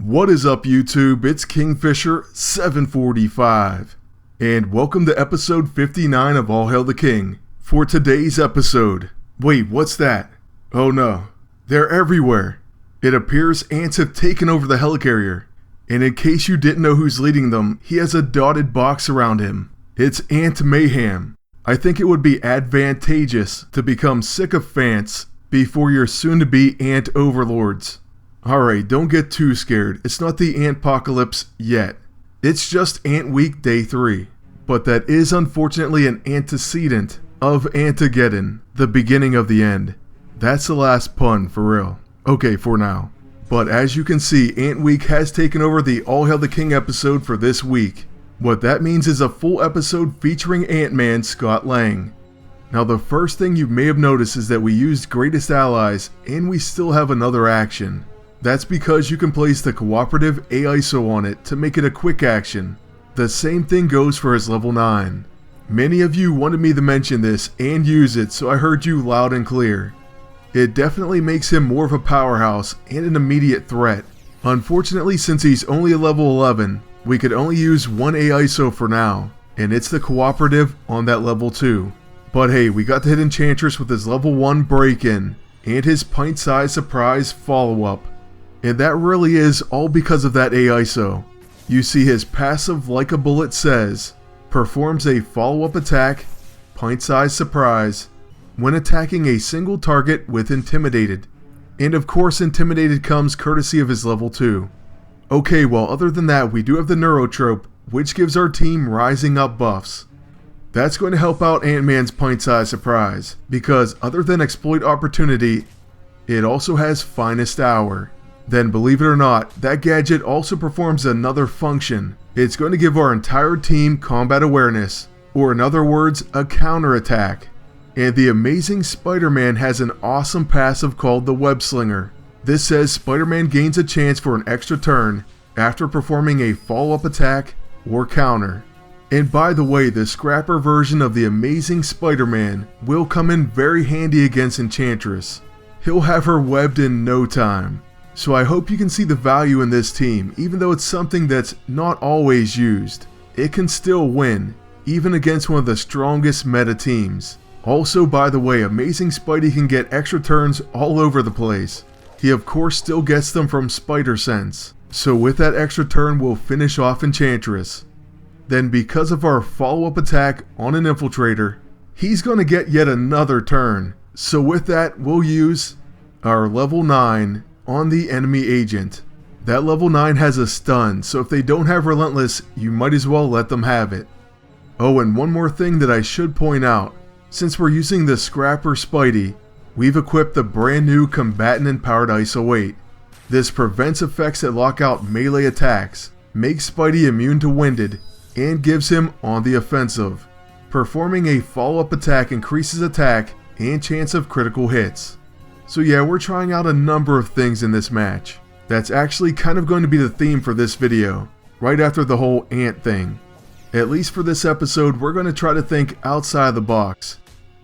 What is up, YouTube? It's Kingfisher745, and welcome to episode 59 of All Hail the King. For today's episode, wait, what's that? Oh no, they're everywhere. It appears ants have taken over the Helicarrier, and in case you didn't know who's leading them, he has a dotted box around him. It's Ant Mayhem. I think it would be advantageous to become sycophants before your soon-to-be ant overlords. Alright, don't get too scared. It's not the Antpocalypse yet. It's just Ant Week Day 3. But that is unfortunately an antecedent of Antageddon, the beginning of the end. That's the last pun, for real. Okay, for now. But as you can see, Ant Week has taken over the All Hail the King episode for this week. What that means is a full episode featuring Ant-Man Scott Lang. Now the first thing you may have noticed is that we used Greatest Allies, and we still have another action. That's because you can place the cooperative AISO on it to make it a quick action. The same thing goes for his level 9. Many of you wanted me to mention this and use it, so I heard you loud and clear. It definitely makes him more of a powerhouse and an immediate threat. Unfortunately, since he's only a level 11, we could only use one AISO for now, and it's the cooperative on that level 2. But hey, we got to hit Enchantress with his level 1 break-in and his Pint-Size Surprise follow-up. And that really is all because of that AISO. You see his passive, like a bullet says, performs a follow-up attack, Pint-Size Surprise, when attacking a single target with Intimidated. And of course Intimidated comes courtesy of his level 2. Okay, well other than that we do have the Neurotrope, which gives our team rising up buffs. That's going to help out Ant-Man's Pint-Size Surprise, because other than Exploit Opportunity, it also has Finest Hour. Then believe it or not, that gadget also performs another function. It's going to give our entire team combat awareness, or in other words, a counterattack. And the amazing Spider-Man has an awesome passive called the Web Slinger. This says Spider-Man gains a chance for an extra turn after performing a follow-up attack or counter. And by the way, the scrapper version of the amazing Spider-Man will come in very handy against Enchantress. He'll have her webbed in no time. So I hope you can see the value in this team, even though it's something that's not always used. It can still win, even against one of the strongest meta teams. Also, by the way, Amazing Spidey can get extra turns all over the place. He of course still gets them from Spider Sense. So with that extra turn we'll finish off Enchantress. Then because of our follow-up attack on an Infiltrator, he's gonna get yet another turn. So with that we'll use our level 9 on the enemy agent. That level 9 has a stun, so if they don't have Relentless, you might as well let them have it. Oh, and one more thing that I should point out. Since we're using the Scrapper Spidey, we've equipped the brand new Combatant Empowered ISO 8. This prevents effects that lock out melee attacks, makes Spidey immune to Winded, and gives him on the offensive. Performing a follow-up attack increases attack and chance of critical hits. So yeah, we're trying out a number of things in this match. That's actually kind of going to be the theme for this video, right after the whole ant thing. At least for this episode, we're going to try to think outside the box.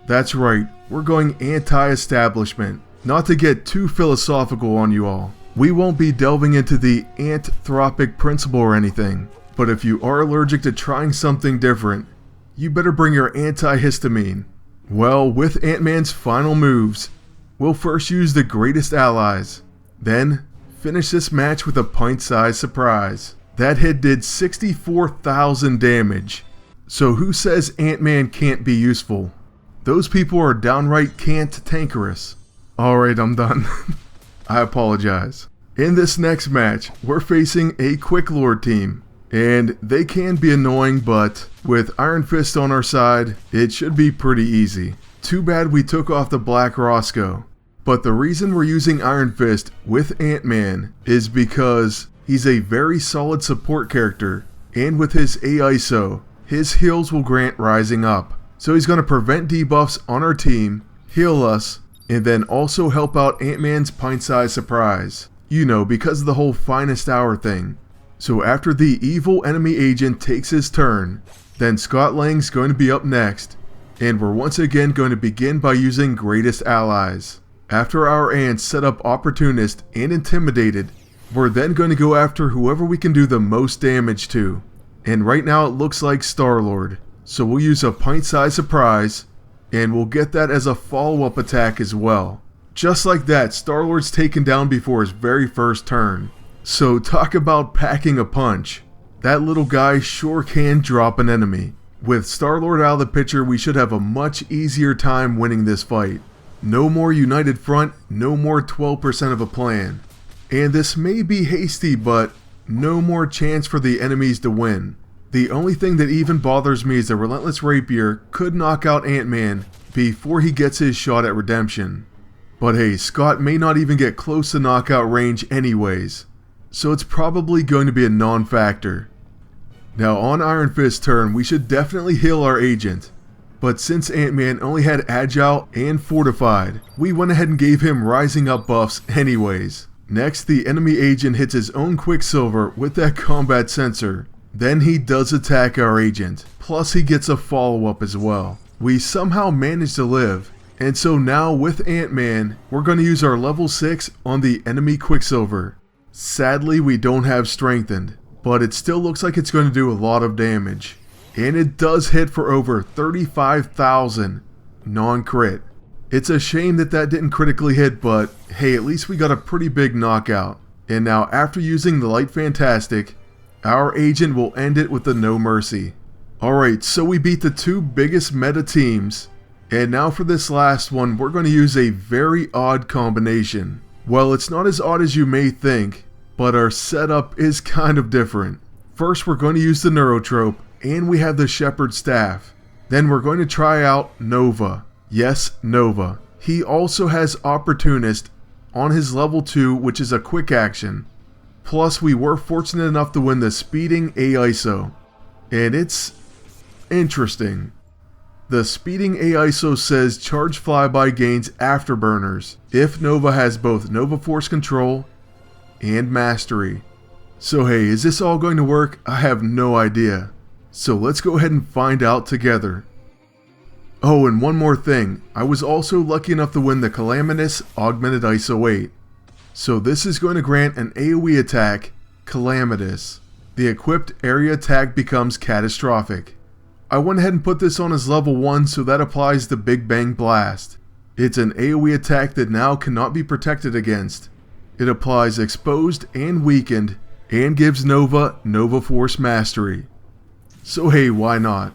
That's right, we're going anti-establishment. Not to get too philosophical on you all. We won't be delving into the anthropic principle or anything, but if you are allergic to trying something different, you better bring your antihistamine. Well, with Ant-Man's final moves, we'll first use the Greatest Allies, then finish this match with a Pint-Size Surprise. That hit did 64,000 damage. So who says Ant-Man can't be useful? Those people are downright cantankerous. Alright, I'm done. I apologize. In this next match, we're facing a Quick Lord team. And they can be annoying, but with Iron Fist on our side, it should be pretty easy. Too bad we took off the Black Roscoe. But the reason we're using Iron Fist with Ant-Man is because he's a very solid support character, and with his AISO, his heals will grant rising up. So he's going to prevent debuffs on our team, heal us, and then also help out Ant-Man's Pint-Size Surprise. You know, because of the whole Finest Hour thing. So after the evil enemy agent takes his turn, then Scott Lang's going to be up next, and we're once again going to begin by using Greatest Allies. After our ants set up Opportunist and Intimidated, We're then going to go after whoever we can do the most damage to. And right now it looks like Star-Lord. So we'll use a Pint-Size Surprise, and we'll get that as a follow-up attack as well. Just like that, Star-Lord's taken down before his very first turn. So talk about packing a punch. That little guy sure can drop an enemy. With Star-Lord out of the picture, we should have a much easier time winning this fight. No more united front, no more 12% of a plan. And this may be hasty, but no more chance for the enemies to win. The only thing that even bothers me is the Relentless Rapier could knock out Ant-Man before he gets his shot at redemption. But hey, Scott may not even get close to knockout range anyways, so it's probably going to be a non-factor. Now on Iron Fist's turn, we should definitely heal our agent. But since Ant-Man only had Agile and Fortified, we went ahead and gave him Rising Up buffs anyways. Next, the enemy agent hits his own Quicksilver with that combat sensor. Then he does attack our agent, plus he gets a follow-up as well. We somehow managed to live, and so now with Ant-Man, we're going to use our level 6 on the enemy Quicksilver. Sadly, we don't have Strengthened, but it still looks like it's going to do a lot of damage. And it does hit for over 35,000 non-crit. It's a shame that that didn't critically hit, but hey, at least we got a pretty big knockout. And now after using the Light Fantastic, our agent will end it with the No Mercy. Alright, so we beat the two biggest meta teams. And now for this last one, we're going to use a very odd combination. Well, it's not as odd as you may think, but our setup is kind of different. First, we're going to use the Neurotrope, and we have the Shepherd Staff. Then we're going to try out Nova. Yes, Nova. He also has Opportunist on his level 2, which is a quick action. Plus, we were fortunate enough to win the Speeding AISO. And it's interesting. The Speeding AISO says charge flyby gains afterburners if Nova has both Nova Force Control and Mastery. So hey, is this all going to work? I have no idea. So let's go ahead and find out together. Oh, and one more thing. I was also lucky enough to win the Calamitous Augmented ISO 8. So this is going to grant an AoE attack, Calamitous. The equipped area attack becomes Catastrophic. I went ahead and put this on as level 1, so that applies the Big Bang Blast. It's an AoE attack that now cannot be protected against. It applies Exposed and Weakened, and gives Nova Force Mastery. So hey, why not?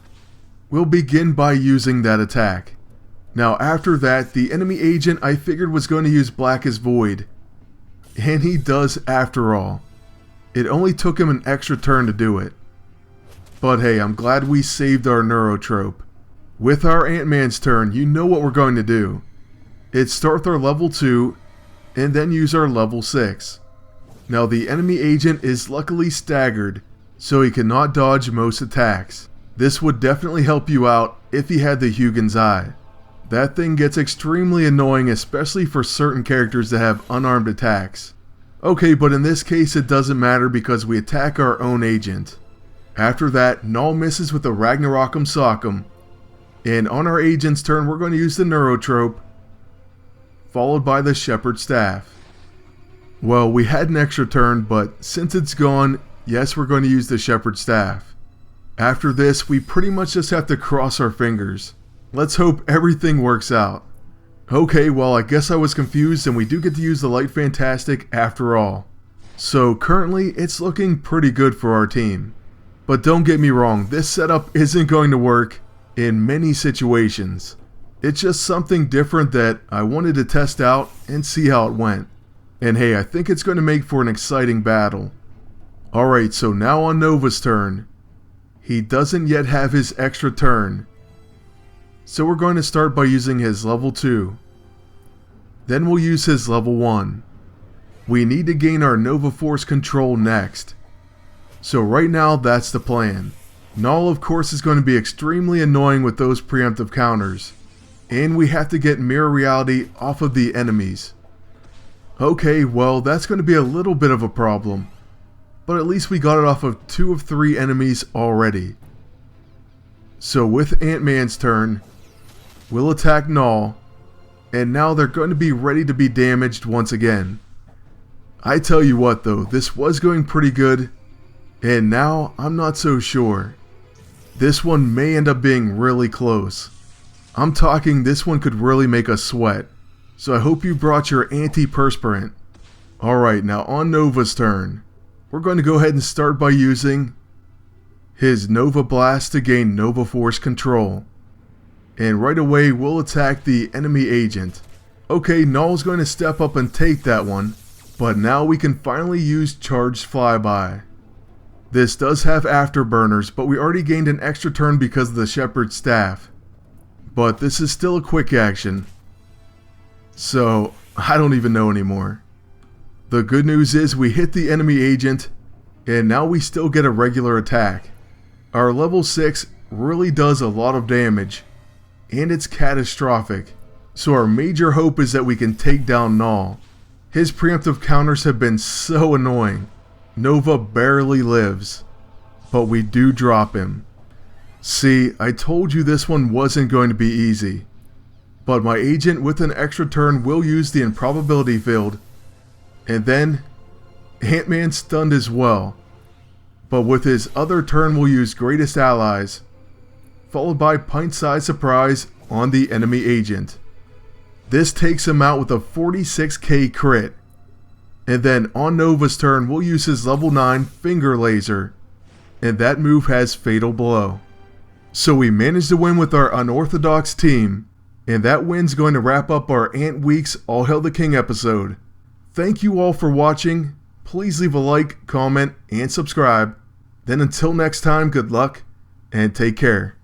We'll begin by using that attack. Now after that, the enemy agent I figured was going to use Blackest Void. And he does after all. It only took him an extra turn to do it. But hey, I'm glad we saved our Neurotrope. With our Ant-Man's turn, you know what we're going to do. It's start with our level 2, and then use our level 6. Now the enemy agent is luckily staggered, so he cannot dodge most attacks. This would definitely help you out if he had the Hugin's Eye. That thing gets extremely annoying, especially for certain characters that have unarmed attacks. Okay, but in this case it doesn't matter because we attack our own agent. After that, Null misses with the Ragnarok'em Sock'em, and on our agent's turn we're going to use the Neurotrope, followed by the Shepherd Staff. Well, we had an extra turn, but since it's gone, yes, we're going to use the Shepherd Staff. After this, we pretty much just have to cross our fingers. Let's hope everything works out. Okay, well, I guess I was confused, and we do get to use the Light Fantastic after all. So currently, it's looking pretty good for our team. But don't get me wrong, this setup isn't going to work in many situations. It's just something different that I wanted to test out and see how it went. And hey, I think it's going to make for an exciting battle. Alright, so now on Nova's turn. He doesn't yet have his extra turn. So we're going to start by using his level 2. Then we'll use his level 1. We need to gain our Nova Force Control next. So right now that's the plan. Null of course is going to be extremely annoying with those preemptive counters. And we have to get Mirror Reality off of the enemies. Okay, well that's going to be a little bit of a problem. But at least we got it off of 2 of 3 enemies already. So with Ant-Man's turn, we'll attack Null, and now they're going to be ready to be damaged once again. I tell you what though, this was going pretty good, and now I'm not so sure. This one may end up being really close. I'm talking this one could really make us sweat, so I hope you brought your antiperspirant. Alright, now on Nova's turn. We're going to go ahead and start by using his Nova Blast to gain Nova Force control. And right away we'll attack the enemy agent. Okay, Null's going to step up and take that one, but now we can finally use Charged Flyby. This does have afterburners, but we already gained an extra turn because of the Shepherd's Staff. But this is still a quick action. So, I don't even know anymore. The good news is we hit the enemy agent, and now we still get a regular attack. Our level 6 really does a lot of damage, and it's catastrophic. So our major hope is that we can take down Null. His preemptive counters have been so annoying. Nova barely lives, but we do drop him. See, I told you this one wasn't going to be easy. But my agent with an extra turn will use the Improbability Field, and then Ant-Man stunned as well. But with his other turn we'll use Greatest Allies, followed by Pint-Size Surprise on the enemy agent. This takes him out with a 46k crit. And then on Nova's turn we'll use his level 9 Finger Laser, and that move has Fatal Blow. So we managed to win with our unorthodox team, and that win's going to wrap up our Ant Week's All Hail the King episode. Thank you all for watching. Please leave a like, comment, and subscribe. Then until next time, good luck and take care.